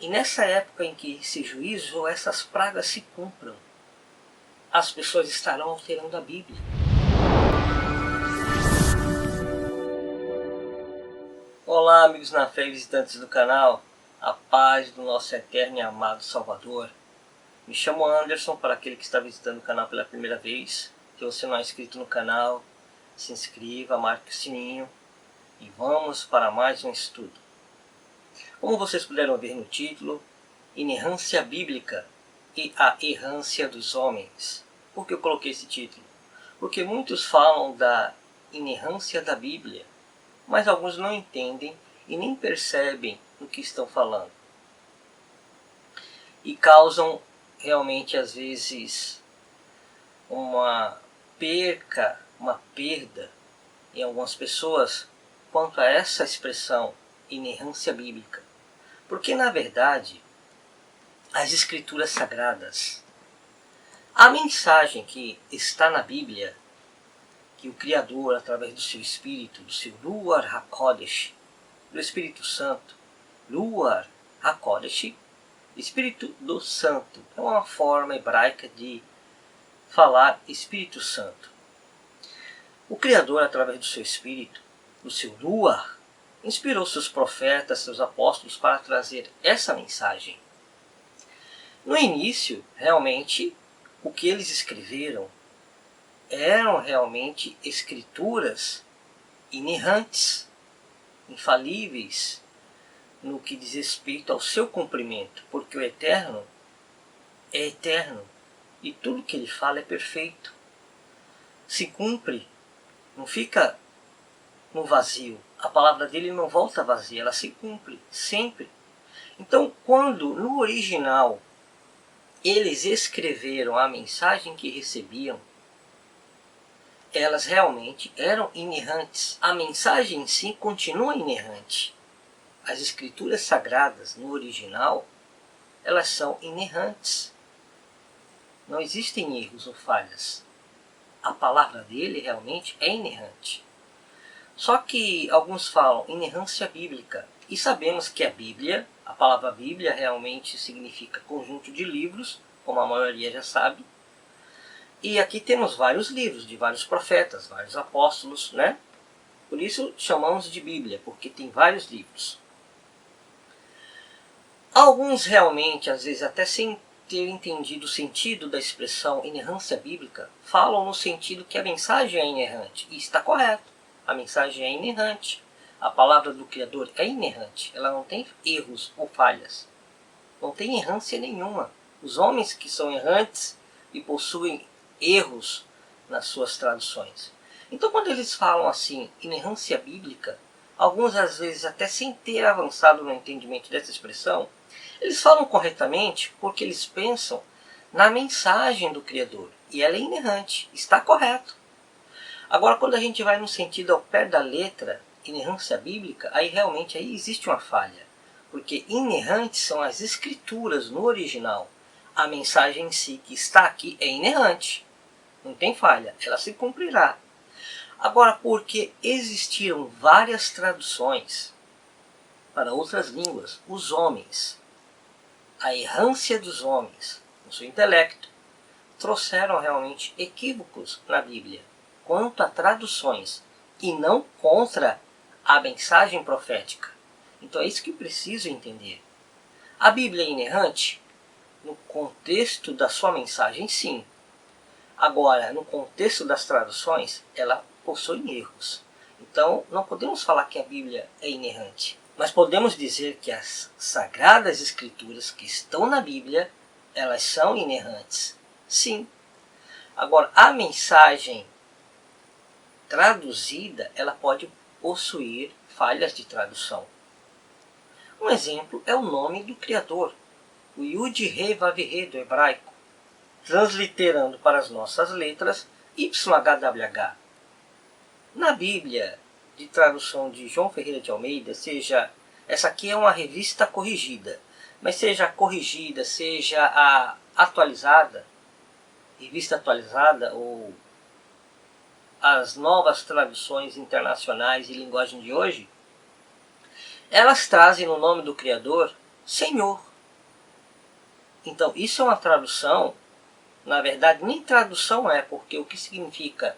E nessa época em que esse juízo ou essas pragas se cumpram, as pessoas estarão alterando a Bíblia. Olá, amigos na fé e visitantes do canal, a paz do nosso eterno e amado Salvador. Me chamo Anderson, para aquele que está visitando o canal pela primeira vez. Se você não é inscrito no canal, se inscreva, marque o sininho e vamos para mais um estudo. Como vocês puderam ver no título, inerrância bíblica e a errância dos homens. Por que eu coloquei esse título? Porque muitos falam da inerrância da Bíblia, mas alguns não entendem e nem percebem o que estão falando. E causam realmente, às vezes, uma perda em algumas pessoas quanto a essa expressão inerrância bíblica. Porque, na verdade, as Escrituras Sagradas, a mensagem que está na Bíblia, que o Criador, através do seu Espírito, do seu Ruach HaKodesh, do Espírito Santo, Ruach HaKodesh, Espírito do Santo, é uma forma hebraica de falar Espírito Santo. O Criador, através do seu Espírito, do seu Ruach, inspirou seus profetas, seus apóstolos para trazer essa mensagem. No início, realmente, o que eles escreveram eram realmente escrituras inerrantes, infalíveis, no que diz respeito ao seu cumprimento, porque o Eterno é eterno e tudo que ele fala é perfeito. Se cumpre, não fica no vazio. A palavra dele não volta vazia, ela se cumpre sempre. Então, quando no original eles escreveram a mensagem que recebiam, elas realmente eram inerrantes. A mensagem em si continua inerrante. As escrituras sagradas, no original, elas são inerrantes. Não existem erros ou falhas. A palavra dele realmente é inerrante. Só que alguns falam inerrância bíblica. E sabemos que a Bíblia, a palavra Bíblia realmente significa conjunto de livros, como a maioria já sabe. E aqui temos vários livros de vários profetas, vários apóstolos, né? Por isso chamamos de Bíblia, porque tem vários livros. Alguns realmente, às vezes até sem ter entendido o sentido da expressão inerrância bíblica, falam no sentido que a mensagem é inerrante. E está correto, a mensagem é inerrante. A palavra do Criador é inerrante, ela não tem erros ou falhas. Não tem errância nenhuma. Os homens que são errantes e possuem erros nas suas traduções. Então, quando eles falam assim, inerrância bíblica, alguns às vezes até sem ter avançado no entendimento dessa expressão, eles falam corretamente porque eles pensam na mensagem do Criador. E ela é inerrante, está correto. Agora, quando a gente vai no sentido ao pé da letra, inerrância bíblica, aí realmente aí existe uma falha. Porque inerrantes são as escrituras no original. A mensagem em si que está aqui é inerrante. Não tem falha, ela se cumprirá. Agora, porque existiram várias traduções para outras línguas, os homens, a errância dos homens, no seu intelecto, trouxeram realmente equívocos na Bíblia quanto a traduções e não contra a mensagem profética. Então é isso que preciso entender. A Bíblia é inerrante? No contexto da sua mensagem, sim. Agora, no contexto das traduções, ela possui erros. Então, não podemos falar que a Bíblia é inerrante. Mas podemos dizer que as Sagradas Escrituras que estão na Bíblia, elas são inerrantes. Sim. Agora, a mensagem traduzida, ela pode possuir falhas de tradução. Um exemplo é o nome do Criador, o Yud-He-Vav-He do hebraico, transliterando para as nossas letras YHWH. Na Bíblia, de tradução de João Ferreira de Almeida, essa aqui é uma revista corrigida, mas seja corrigida, seja a atualizada, revista atualizada ou as novas traduções internacionais e linguagem de hoje, elas trazem no nome do Criador Senhor. Então, isso é uma tradução, na verdade, nem tradução é, porque o que significa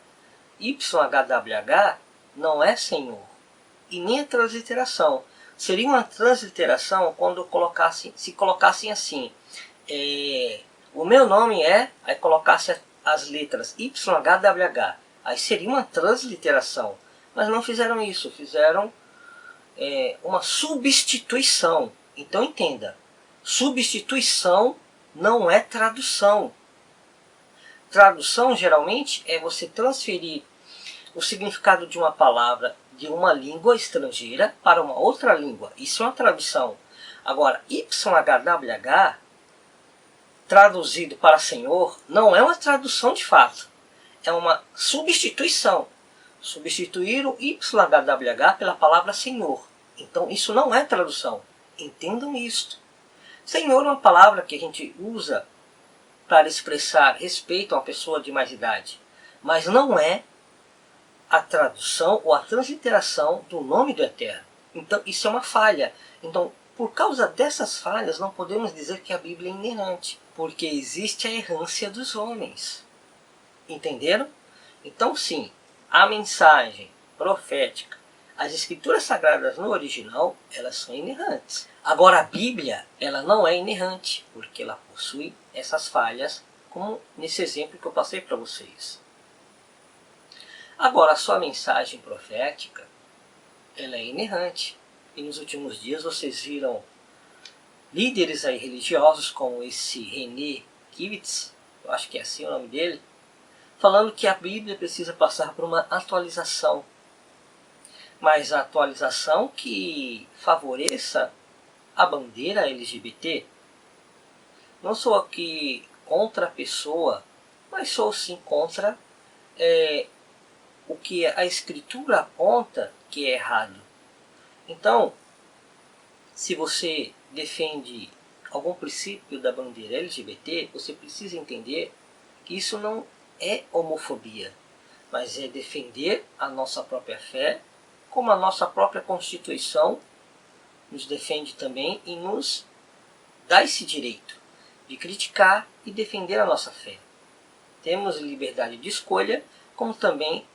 YHWH não é Senhor, e nem a transliteração. Seria uma transliteração quando se colocassem assim, o meu nome é, aí colocasse as letras YHWH, aí seria uma transliteração. Mas não fizeram isso, fizeram uma substituição. Então entenda, substituição não é tradução. Tradução geralmente é você transferir o significado de uma palavra de uma língua estrangeira para uma outra língua. Isso é uma tradução. Agora, YHWH, traduzido para Senhor, não é uma tradução de fato. É uma substituição. Substituir o YHWH pela palavra Senhor. Então, isso não é tradução. Entendam isto. Senhor é uma palavra que a gente usa para expressar respeito a uma pessoa de mais idade. Mas não é a tradução ou a transliteração do nome do Eterno. Então, isso é uma falha. Então, por causa dessas falhas, não podemos dizer que a Bíblia é inerrante, porque existe a errância dos homens. Entenderam? Então, sim, a mensagem profética, as escrituras sagradas no original, elas são inerrantes. Agora, a Bíblia, ela não é inerrante, porque ela possui essas falhas, como nesse exemplo que eu passei para vocês. Agora, a sua mensagem profética, ela é inerrante. E nos últimos dias vocês viram líderes aí religiosos como esse René Kivitz, eu acho que é assim o nome dele, falando que a Bíblia precisa passar por uma atualização. Mas a atualização que favoreça a bandeira LGBT. Não sou aqui contra a pessoa, mas sou sim contra o que a Escritura aponta que é errado. Então, se você defende algum princípio da bandeira LGBT, você precisa entender que isso não é homofobia, mas é defender a nossa própria fé, como a nossa própria Constituição nos defende também e nos dá esse direito de criticar e defender a nossa fé. Temos liberdade de escolha, como também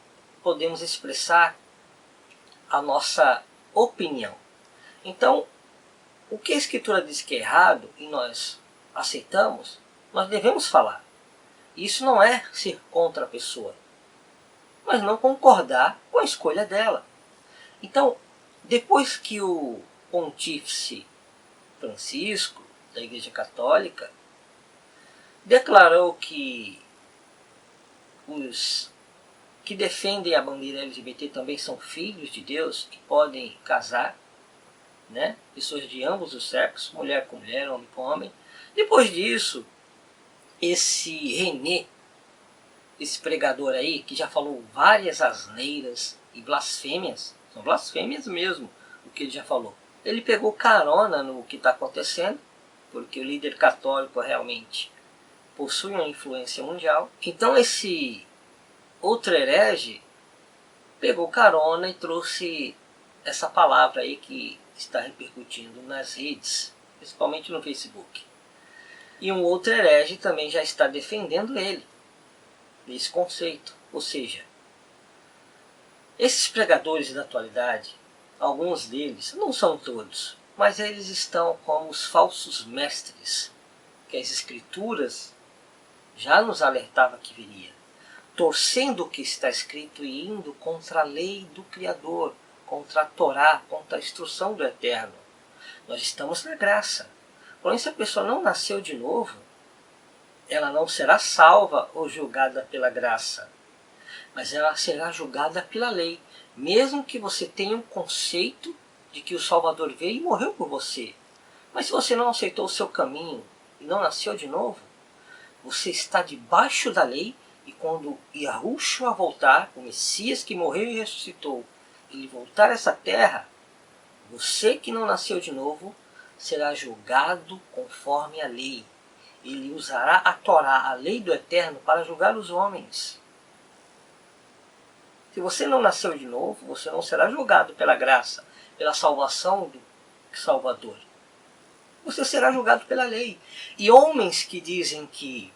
podemos expressar a nossa opinião. Então, o que a Escritura diz que é errado e nós aceitamos, nós devemos falar. Isso não é ser contra a pessoa, mas não concordar com a escolha dela. Então, depois que o Pontífice Francisco, da Igreja Católica, declarou que os que defendem a bandeira LGBT também são filhos de Deus e podem casar, né? Pessoas de ambos os sexos, mulher com mulher, homem com homem. Depois disso, esse René, esse pregador aí, que já falou várias asneiras e blasfêmias, são blasfêmias mesmo o que ele já falou. Ele pegou carona no que está acontecendo, porque o líder católico realmente possui uma influência mundial. Então esse outro herege pegou carona e trouxe essa palavra aí que está repercutindo nas redes, principalmente no Facebook. E um outro herege também já está defendendo ele, esse conceito. Ou seja, esses pregadores da atualidade, alguns deles, não são todos, mas eles estão como os falsos mestres, que as escrituras já nos alertava que viria, torcendo o que está escrito e indo contra a lei do Criador, contra a Torá, contra a instrução do Eterno. Nós estamos na graça. Porém, se a pessoa não nasceu de novo, ela não será salva ou julgada pela graça, mas ela será julgada pela lei, mesmo que você tenha um conceito de que o Salvador veio e morreu por você. Mas se você não aceitou o seu caminho e não nasceu de novo, você está debaixo da lei, e quando Yahushua voltar, o Messias que morreu e ressuscitou, ele voltar a essa terra, você que não nasceu de novo será julgado conforme a lei. Ele usará a Torá, a lei do Eterno, para julgar os homens. Se você não nasceu de novo, você não será julgado pela graça, pela salvação do Salvador. você será julgado pela lei. E homens que dizem que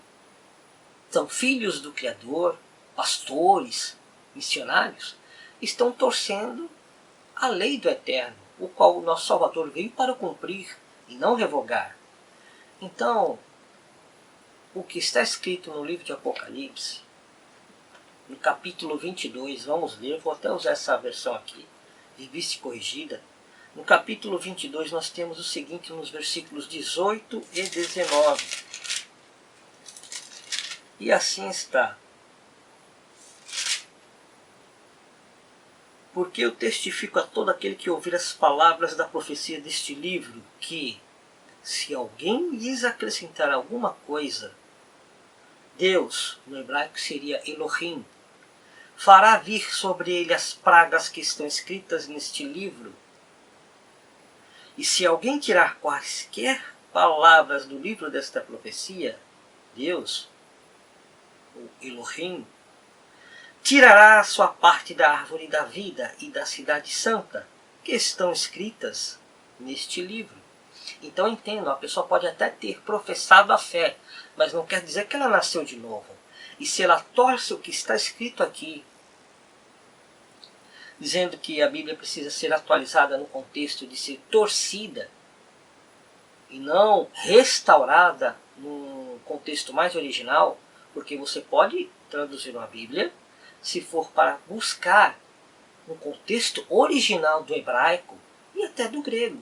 são filhos do Criador, pastores, missionários, estão torcendo a lei do Eterno, o qual o nosso Salvador veio para cumprir e não revogar. Então, o que está escrito no livro de Apocalipse, no capítulo 22, vamos ler, vou até usar essa versão aqui, revista e corrigida. No capítulo 22 nós temos o seguinte nos versículos 18 e 19. E assim está. Porque eu testifico a todo aquele que ouvir as palavras da profecia deste livro, que, se alguém lhes acrescentar alguma coisa, Deus, no hebraico seria Elohim, fará vir sobre ele as pragas que estão escritas neste livro. E se alguém tirar quaisquer palavras do livro desta profecia, Deus, o Elohim, tirará a sua parte da árvore da vida e da cidade santa, que estão escritas neste livro. Então entendam, a pessoa pode até ter professado a fé, mas não quer dizer que ela nasceu de novo. E se ela torce o que está escrito aqui, dizendo que a Bíblia precisa ser atualizada no contexto de ser torcida e não restaurada num contexto mais original, porque você pode traduzir uma Bíblia se for para buscar um contexto original do hebraico e até do grego,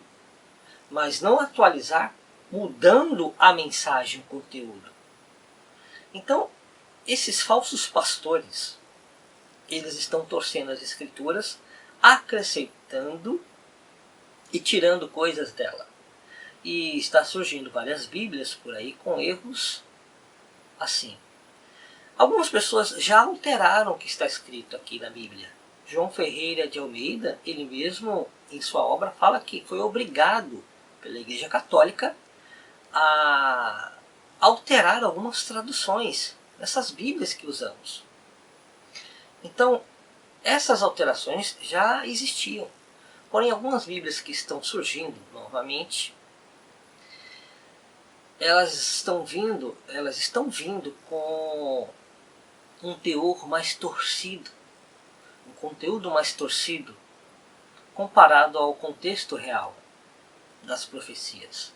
mas não atualizar mudando a mensagem, o conteúdo. Então, esses falsos pastores, eles estão torcendo as escrituras, acrescentando e tirando coisas dela. E está surgindo várias bíblias por aí com erros assim. Algumas pessoas já alteraram o que está escrito aqui na Bíblia. João Ferreira de Almeida, ele mesmo em sua obra fala que foi obrigado pela Igreja Católica a alterar algumas traduções dessas Bíblias que usamos. Então, essas alterações já existiam. Porém, algumas Bíblias que estão surgindo novamente, elas estão vindo com um teor mais torcido, um conteúdo mais torcido, comparado ao contexto real das profecias,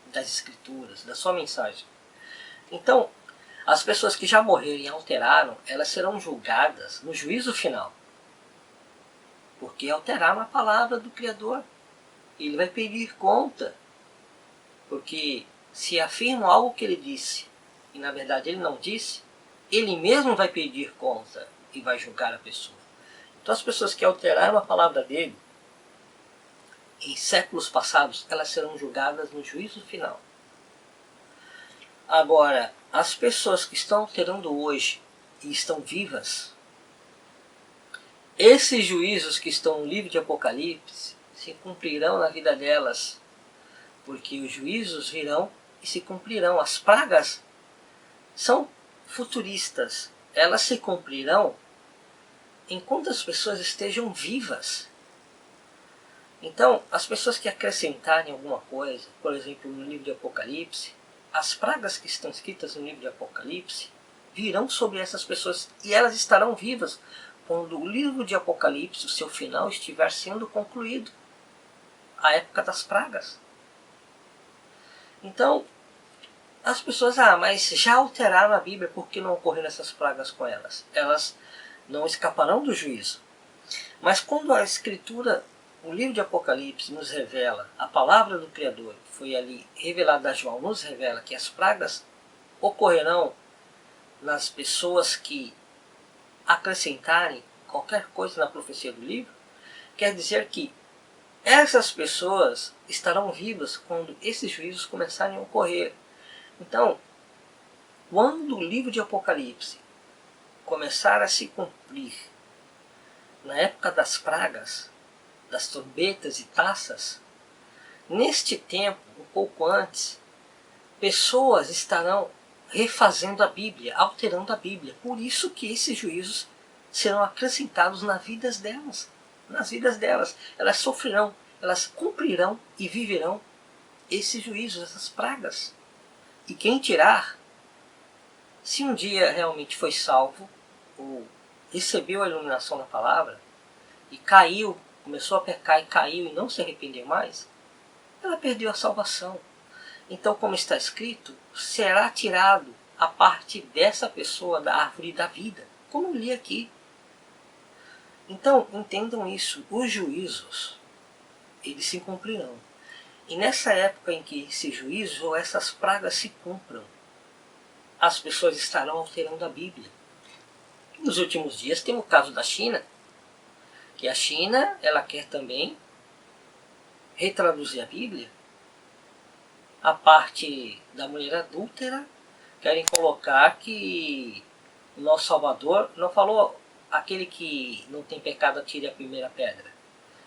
das escrituras, da sua mensagem. Então, as pessoas que já morreram e alteraram, elas serão julgadas no juízo final, porque alteraram a palavra do Criador. Ele vai pedir conta, porque se afirmam algo que ele disse, e na verdade ele não disse, ele mesmo vai pedir conta e vai julgar a pessoa. Então as pessoas que alteraram a palavra dele, em séculos passados, elas serão julgadas no juízo final. Agora, as pessoas que estão alterando hoje e estão vivas, esses juízos que estão no livro de Apocalipse se cumprirão na vida delas, porque os juízos virão e se cumprirão. As pragas são futuristas, elas se cumprirão enquanto as pessoas estejam vivas. Então, as pessoas que acrescentarem alguma coisa, por exemplo, no livro de Apocalipse, as pragas que estão escritas no livro de Apocalipse virão sobre essas pessoas e elas estarão vivas quando o livro de Apocalipse, o seu final, estiver sendo concluído, a época das pragas. Então, as pessoas, mas já alteraram a Bíblia, por que não ocorreram essas pragas com elas? Elas não escaparão do juízo. Mas quando a Escritura, o livro de Apocalipse, nos revela a palavra do Criador, que foi ali revelada a João, nos revela que as pragas ocorrerão nas pessoas que acrescentarem qualquer coisa na profecia do livro, quer dizer que essas pessoas estarão vivas quando esses juízos começarem a ocorrer. Então, quando o livro de Apocalipse começar a se cumprir na época das pragas, das trombetas e taças, neste tempo, um pouco antes, pessoas estarão refazendo a Bíblia, alterando a Bíblia. Por isso que esses juízos serão acrescentados nas vidas delas. Nas vidas delas. Elas sofrerão, elas cumprirão e viverão esses juízos, essas pragas. E quem tirar, se um dia realmente foi salvo, ou recebeu a iluminação da palavra, e caiu, começou a pecar e caiu e não se arrependeu mais, ela perdeu a salvação. Então, como está escrito, será tirado a parte dessa pessoa da árvore da vida, como eu li aqui. Então, entendam isso, os juízos, eles se cumprirão. E nessa época em que esse juízo ou essas pragas se cumpram, as pessoas estarão alterando a Bíblia. Nos últimos dias tem o caso da China, que a China ela quer também retraduzir a Bíblia. A parte da mulher adúltera, querem colocar que o nosso Salvador não falou aquele que não tem pecado atire a primeira pedra.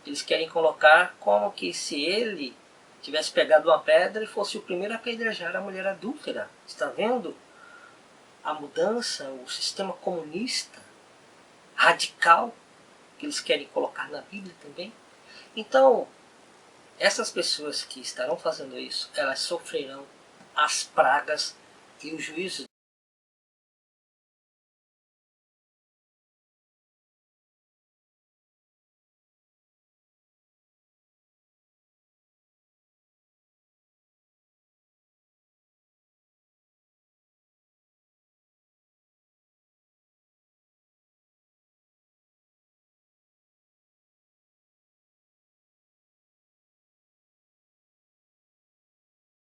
Eles querem colocar como que se ele tivesse pegado uma pedra e fosse o primeiro a apedrejar a mulher adúltera. Está vendo a mudança, o sistema comunista radical que eles querem colocar na Bíblia também? Então, essas pessoas que estarão fazendo isso, elas sofrerão as pragas e o juízo